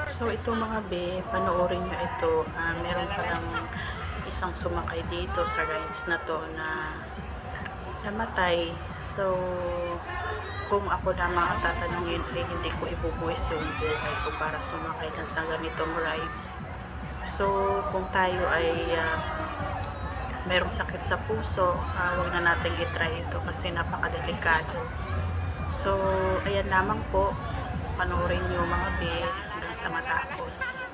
So ito mga be, panoorin nyo ito. Meron palang isang sumakay dito sa rides na to na namatay. So kung ako lamang ang tatanungin ay hindi ko ibubuwis yung buhay ko para sumakay lang sa ganitong rides. So kung tayo ay merong sakit sa puso, huwag na natin itry ito kasi napakadelikado. So ayan lamang po, panoorin nyo mga be hanggang sa matapos.